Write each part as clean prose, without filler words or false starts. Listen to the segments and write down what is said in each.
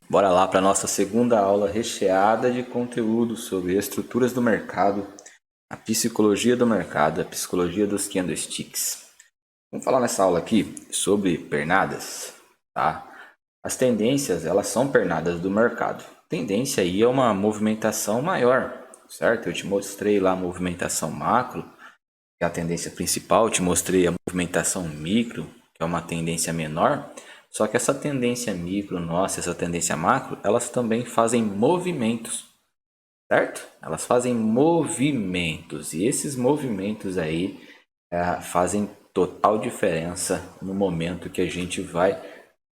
Bora lá para a nossa segunda aula recheada de conteúdo sobre estruturas do mercado, a psicologia do mercado, a psicologia dos candlesticks. Vamos falar nessa aula aqui sobre pernadas, tá? As tendências, elas são pernadas do mercado. Tendência aí é uma movimentação maior, certo? Eu te mostrei lá a movimentação macro, que é a tendência principal, eu te mostrei a movimentação micro, que é uma tendência menor. Só que essa tendência micro, nossa, essa tendência macro, elas também fazem movimentos, certo? Elas fazem movimentos e esses movimentos aí fazem total diferença no momento que a gente vai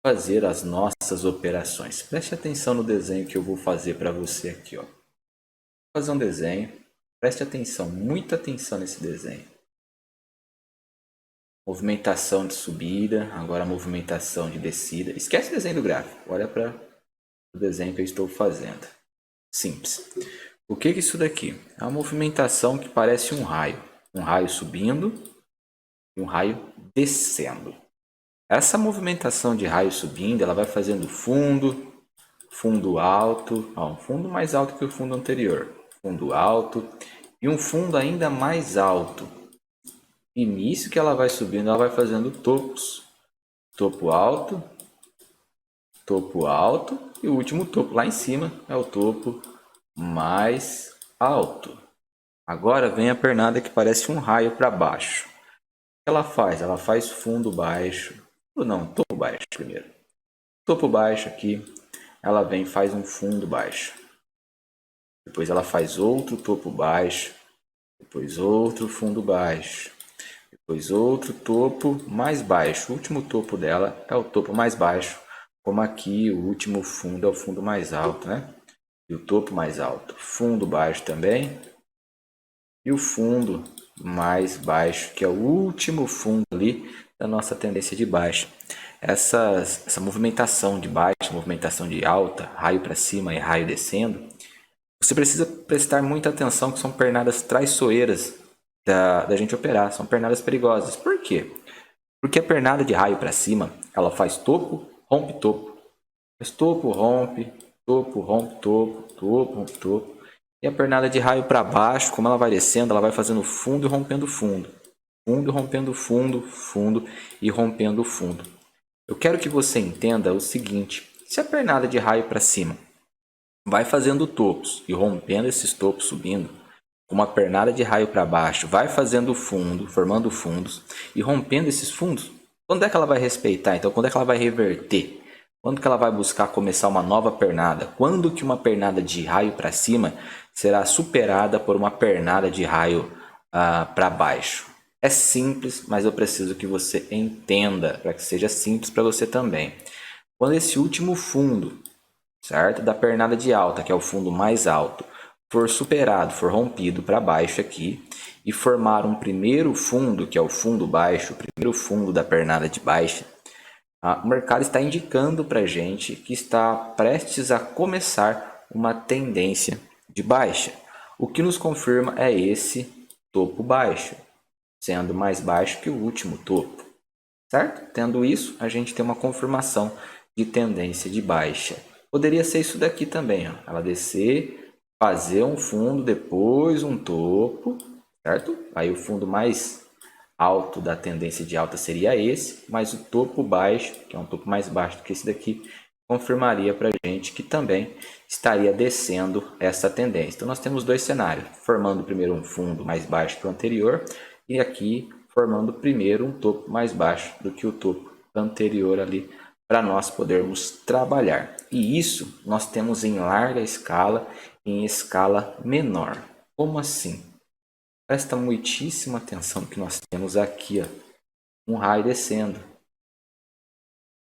fazer as nossas operações. Preste atenção no desenho que eu vou fazer para você aqui, ó. Vou fazer um desenho, preste atenção, muita atenção nesse desenho. Movimentação de subida, agora movimentação de descida. Esquece o desenho do gráfico, olha para o desenho que eu estou fazendo. Simples. O que é isso daqui? É uma movimentação que parece um raio subindo e um raio descendo. Essa movimentação de raio subindo, ela vai fazendo fundo alto, ó, um fundo mais alto que o fundo anterior, fundo alto e um fundo ainda mais alto. E nisso que ela vai subindo, ela vai fazendo topos. Topo alto e o último topo lá em cima é o topo mais alto. Agora vem a pernada que parece um raio para baixo. O que ela faz? Ela faz fundo baixo. Não, topo baixo primeiro. Topo baixo aqui. Ela vem e faz um fundo baixo. Depois ela faz outro topo baixo. Depois outro fundo baixo. Depois outro topo mais baixo. O último topo dela é o topo mais baixo. Como aqui o último fundo é o fundo mais alto, né? E o topo mais alto. Fundo baixo também. E o fundo mais baixo, que é o último fundo ali da nossa tendência de baixa. Essa movimentação de baixa, movimentação de alta, raio para cima e raio descendo, você precisa prestar muita atenção que são pernadas traiçoeiras da gente operar, são pernadas perigosas. Por quê? Porque a pernada de raio para cima, ela faz topo, rompe topo. Faz topo, rompe, topo, rompe, topo, topo, rompe, topo. E a pernada de raio para baixo, como ela vai descendo, ela vai fazendo fundo e rompendo fundo. Fundo, rompendo fundo, fundo e rompendo fundo. Eu quero que você entenda o seguinte: se a pernada de raio para cima vai fazendo topos e rompendo esses topos, subindo, uma pernada de raio para baixo vai fazendo fundo, formando fundos e rompendo esses fundos, quando é que ela vai respeitar? Então, quando é que ela vai reverter? Quando que ela vai buscar começar uma nova pernada? Quando que uma pernada de raio para cima será superada por uma pernada de raio para baixo? É simples, mas eu preciso que você entenda para que seja simples para você também. Quando esse último fundo, certo, da pernada de alta, que é o fundo mais alto, for superado, for rompido para baixo aqui e formar um primeiro fundo, que é o fundo baixo, o primeiro fundo da pernada de baixa, o mercado está indicando para a gente que está prestes a começar uma tendência de baixa. O que nos confirma é esse topo baixo, sendo mais baixo que o último topo, certo? Tendo isso, a gente tem uma confirmação de tendência de baixa. Poderia ser isso daqui também, ó. Ela descer, fazer um fundo, depois um topo, certo? Aí o fundo mais alto da tendência de alta seria esse, mas o topo baixo, que é um topo mais baixo do que esse daqui, confirmaria para a gente que também estaria descendo essa tendência. Então nós temos dois cenários, formando primeiro um fundo mais baixo que o anterior e aqui formando primeiro um topo mais baixo do que o topo anterior ali para nós podermos trabalhar. E isso nós temos em larga escala e em escala menor. Como assim? Presta muitíssima atenção que nós temos aqui, ó, um raio descendo.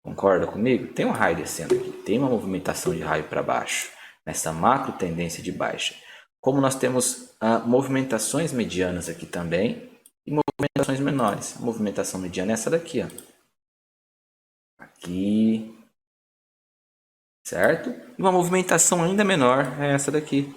Concorda comigo? Tem um raio descendo aqui, tem uma movimentação de raio para baixo, nessa macro tendência de baixa. Como nós temos movimentações medianas aqui também e movimentações menores. A movimentação mediana é essa daqui, ó. Aqui, certo? E uma movimentação ainda menor é essa daqui.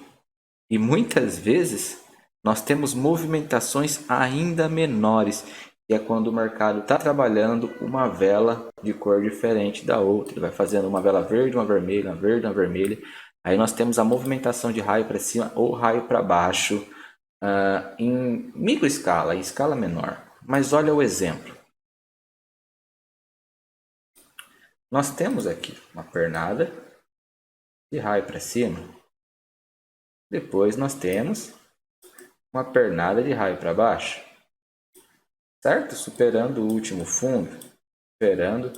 E muitas vezes nós temos movimentações ainda menores que é quando o mercado está trabalhando uma vela de cor diferente da outra. Ele vai fazendo uma vela verde, uma vermelha, uma verde, uma vermelha. Aí nós temos a movimentação de raio para cima ou raio para baixo em micro escala, em escala menor. Mas olha o exemplo. Nós temos aqui uma pernada de raio para cima. Depois nós temos uma pernada de raio para baixo. Certo? Superando o último fundo, superando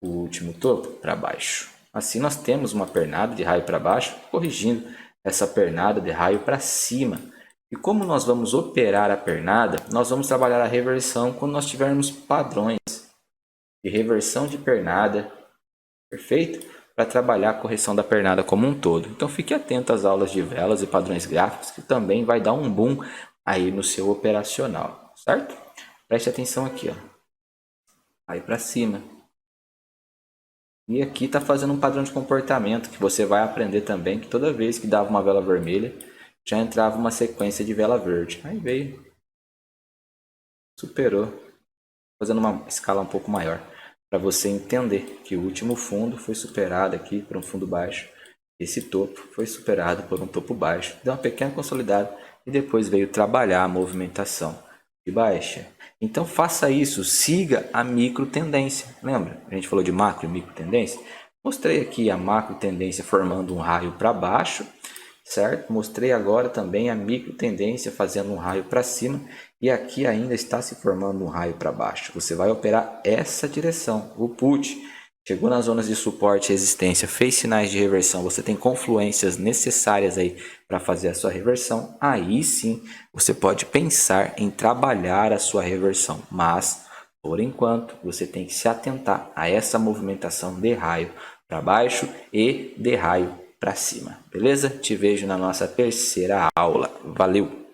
o último topo para baixo. Assim nós temos uma pernada de raio para baixo, corrigindo essa pernada de raio para cima. E como nós vamos operar a pernada, nós vamos trabalhar a reversão quando nós tivermos padrões de reversão de pernada, perfeito? Para trabalhar a correção da pernada como um todo. Então fique atento às aulas de velas e padrões gráficos, que também vai dar um boom aí no seu operacional, certo? Preste atenção aqui, ó. Aí para cima. E aqui está fazendo um padrão de comportamento que você vai aprender também, que toda vez que dava uma vela vermelha, já entrava uma sequência de vela verde. Aí veio, superou, fazendo uma escala um pouco maior, para você entender que o último fundo foi superado aqui por um fundo baixo. Esse topo foi superado por um topo baixo, deu uma pequena consolidada e depois veio trabalhar a movimentação de baixa. Então faça isso, siga a micro tendência. Lembra? A gente falou de macro e micro tendência. Mostrei aqui a macro tendência formando um raio para baixo, certo? Mostrei agora também a micro tendência fazendo um raio para cima e aqui ainda está se formando um raio para baixo. Você vai operar essa direção, o put. Chegou nas zonas de suporte e resistência, fez sinais de reversão, você tem confluências necessárias aí para fazer a sua reversão, aí sim você pode pensar em trabalhar a sua reversão, mas por enquanto você tem que se atentar a essa movimentação de raio para baixo e de raio para cima, beleza? Te vejo na nossa terceira aula, valeu!